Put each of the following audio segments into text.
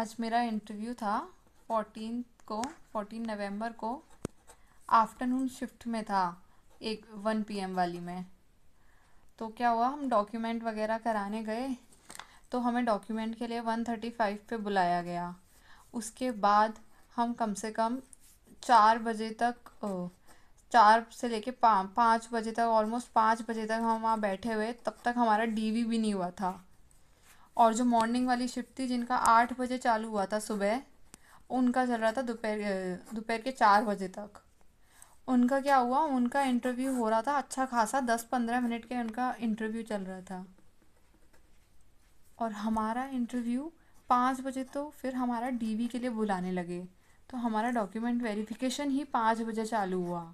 आज मेरा इंटरव्यू था 14 नवंबर को। आफ्टरनून शिफ्ट में था, एक 1 PM वाली में। तो क्या हुआ, हम डॉक्यूमेंट वगैरह कराने गए। तो हमें डॉक्यूमेंट के लिए 1:35 पे बुलाया गया। उसके बाद हम कम से कम 4 बजे तक 4 से लेके 5 बजे तक, ऑलमोस्ट 5 बजे तक हम वहाँ बैठे हुए। तब तक हमारा डीवी भी नहीं हुआ था। और जो मॉर्निंग वाली शिफ्ट थी, जिनका 8 बजे चालू हुआ था सुबह, उनका चल रहा था दोपहर दोपहर के 4 बजे तक। उनका क्या हुआ, उनका इंटरव्यू हो रहा था अच्छा खासा, 10-15 मिनट के उनका इंटरव्यू चल रहा था। और हमारा इंटरव्यू 5 बजे, तो फिर हमारा डीवी के लिए बुलाने लगे। तो हमारा डॉक्यूमेंट वेरिफिकेशन ही 5 बजे चालू हुआ।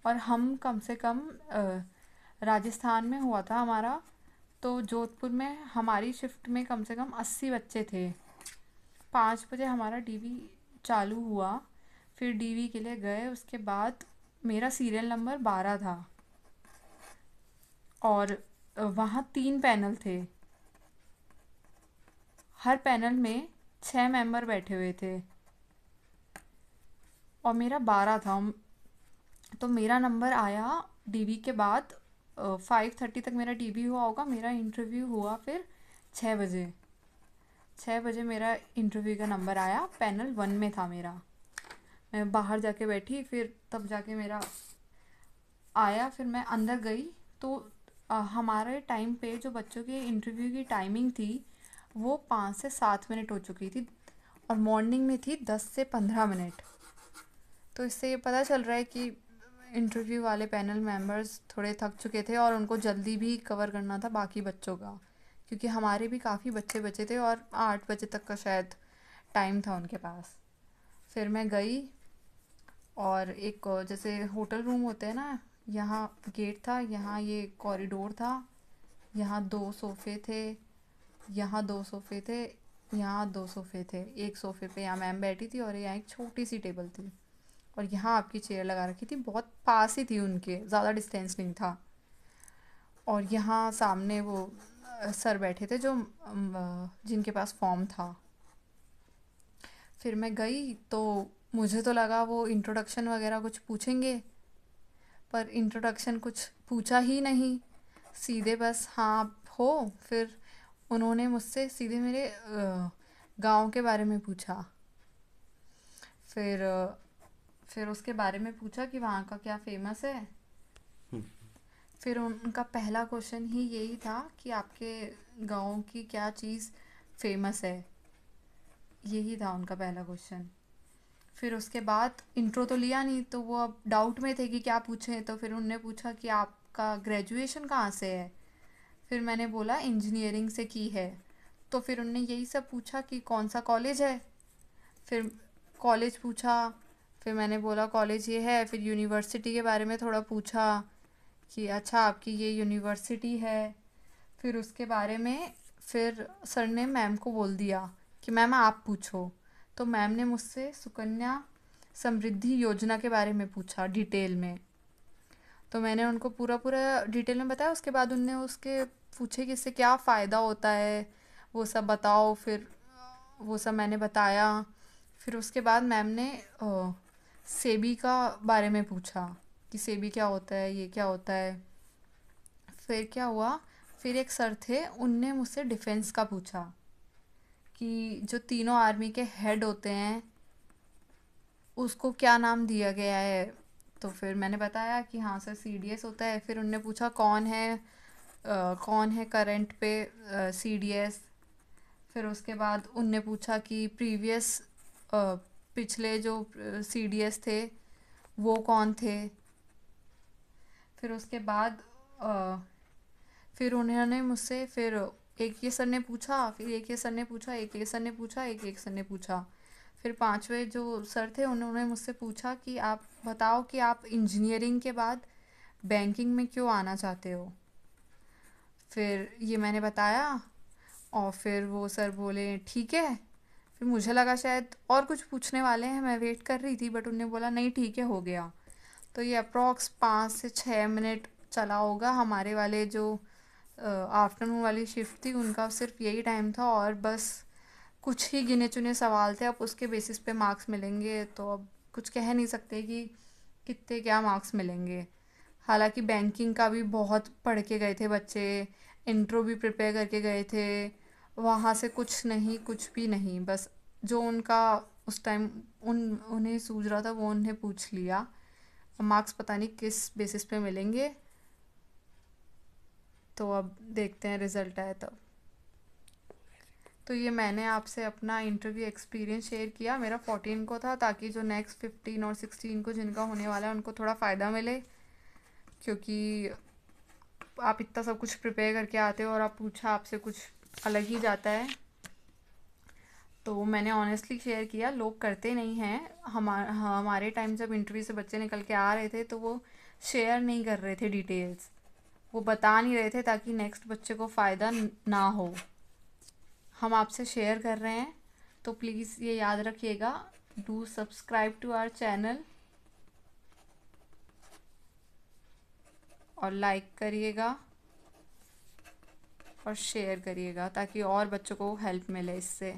और हम कम से कम राजस्थान में हुआ था हमारा। तो जोधपुर में हमारी शिफ्ट में कम से कम 80 बच्चे थे। 5 बजे हमारा डीवी चालू हुआ। फिर डीवी के लिए गए। उसके बाद मेरा सीरियल नंबर 12 था। और वहाँ 3 पैनल थे। हर पैनल में 6 मेंबर बैठे हुए थे और मेरा 12 था। तो मेरा नंबर आया डीवी के बाद। 5:30 तक मेरा डीवी हुआ होगा। मेरा इंटरव्यू हुआ फिर 6 बजे। 6 बजे मेरा इंटरव्यू का नंबर आया, पैनल 1 में था मेरा। मैं बाहर जाके बैठी, फिर तब जाके मेरा आया। फिर मैं अंदर गई। तो हमारे टाइम पे जो बच्चों के इंटरव्यू की टाइमिंग थी, वो 5 से 7 मिनट हो चुकी थी। और मॉर्निंग में थी 10 से 15 मिनट। तो इससे ये पता चल रहा है कि इंटरव्यू वाले पैनल मेंबर्स थोड़े थक चुके थे और उनको जल्दी भी कवर करना था बाकी बच्चों का, क्योंकि हमारे भी काफ़ी बच्चे बचे थे और 8 बजे तक का शायद टाइम था उनके पास। फिर मैं गई और एक जैसे होटल रूम होते हैं ना, यहाँ गेट था, यहाँ ये कॉरिडोर था। यहाँ 2 सोफ़े थे, यहाँ 2 सोफ़े थे, यहाँ 2 सोफ़े थे। एक सोफ़े पे यहाँ मैम बैठी थी और यहाँ एक छोटी सी टेबल थी। और यहाँ आपकी चेयर लगा रखी थी, बहुत पास ही थी उनके, ज़्यादा डिस्टेंस नहीं था। और यहाँ सामने वो सर बैठे थे जो जिनके पास फॉर्म था। फिर मैं गई तो मुझे तो लगा वो इंट्रोडक्शन वगैरह कुछ पूछेंगे, पर इंट्रोडक्शन कुछ पूछा ही नहीं। सीधे बस हाँ आप हो। फिर उन्होंने मुझसे सीधे मेरे गांव के बारे में पूछा। फिर फिर उसके बारे में पूछा कि वहाँ का क्या फेमस है। फिर उनका पहला क्वेश्चन ही यही था कि आपके गांव की क्या चीज़ फेमस है। यही था उनका पहला क्वेश्चन। फिर उसके बाद इंट्रो तो लिया नहीं, तो वो अब डाउट में थे कि क्या पूछें। तो फिर उनने पूछा कि आपका ग्रेजुएशन कहाँ से है। फिर मैंने बोला इंजीनियरिंग से की है। तो फिर उनने यही सब पूछा कि कौन सा कॉलेज है। फिर कॉलेज पूछा। फिर मैंने बोला कॉलेज ये है। फिर यूनिवर्सिटी के बारे में थोड़ा पूछा कि अच्छा आपकी ये यूनिवर्सिटी है। फिर उसके बारे में फिर सर ने मैम को बोल दिया कि मैम आप पूछो। तो मैम ने मुझसे सुकन्या समृद्धि योजना के बारे में पूछा डिटेल में। तो मैंने उनको पूरा पूरा डिटेल में बताया। उसके बाद उनने उसके पूछे कि इससे क्या फ़ायदा होता है, वो सब बताओ। फिर वो सब मैंने बताया। फिर उसके बाद मैम ने सेबी का बारे में पूछा कि सेबी क्या होता है, ये क्या होता है। फिर क्या हुआ, फिर एक सर थे, उनने मुझसे डिफेंस का पूछा कि जो तीनों आर्मी के हेड होते हैं उसको क्या नाम दिया गया है। तो फिर मैंने बताया कि हाँ सर सीडीएस होता है। फिर उनने पूछा कौन है करंट पे सीडीएस। फिर उसके बाद उनने पूछा कि पिछले जो सीडीएस थे वो कौन थे। फिर उसके बाद अ, फिर उन्होंने मुझसे फिर एक ये सर ने पूछा, फिर एक ये सर ने पूछा, एक ये सर ने पूछा, एक सर ने पूछा। फिर पांचवे जो सर थे उन्होंने मुझसे पूछा कि आप बताओ कि आप इंजीनियरिंग के बाद बैंकिंग में क्यों आना चाहते हो। फिर ये मैंने बताया। और फिर वो सर बोले ठीक है। फिर मुझे लगा शायद और कुछ पूछने वाले हैं, मैं वेट कर रही थी, बट उनने बोला नहीं ठीक है हो गया। तो ये अप्रॉक्स 5 से 6 मिनट चला होगा। हमारे वाले जो आफ्टरनून वाली शिफ्ट थी उनका सिर्फ यही टाइम था। और बस कुछ ही गिने चुने सवाल थे, अब उसके बेसिस पे मार्क्स मिलेंगे, तो अब कुछ कह नहीं सकते कि कितने क्या मार्क्स मिलेंगे। हालांकि बैंकिंग का भी बहुत पढ़ के गए थे बच्चे, इंट्रो भी प्रिपेयर करके गए थे, वहाँ से कुछ नहीं, कुछ भी नहीं, बस जो उनका उस टाइम उन्हें सूझ रहा था वो उन्हें पूछ लिया। मार्क्स पता नहीं किस बेसिस पे मिलेंगे, तो अब देखते हैं रिजल्ट आए तब। तो ये मैंने आपसे अपना इंटरव्यू एक्सपीरियंस शेयर किया, मेरा 14 को था, ताकि जो नेक्स्ट 15 और 16 को जिनका होने वाला है उनको थोड़ा फ़ायदा मिले, क्योंकि आप इतना सब कुछ प्रिपेयर करके आते हो और आप पूछा आपसे कुछ अलग ही जाता है। तो मैंने ऑनेस्टली शेयर किया, लोग करते नहीं हैं। हमारे टाइम जब इंटरव्यू से बच्चे निकल के आ रहे थे तो वो शेयर नहीं कर रहे थे डिटेल्स, वो बता नहीं रहे थे ताकि नेक्स्ट बच्चे को फ़ायदा ना हो। हम आपसे शेयर कर रहे हैं, तो प्लीज़ ये याद रखिएगा, do subscribe to our channel और लाइक करिएगा और शेयर करिएगा ताकि और बच्चों को हेल्प मिले इससे।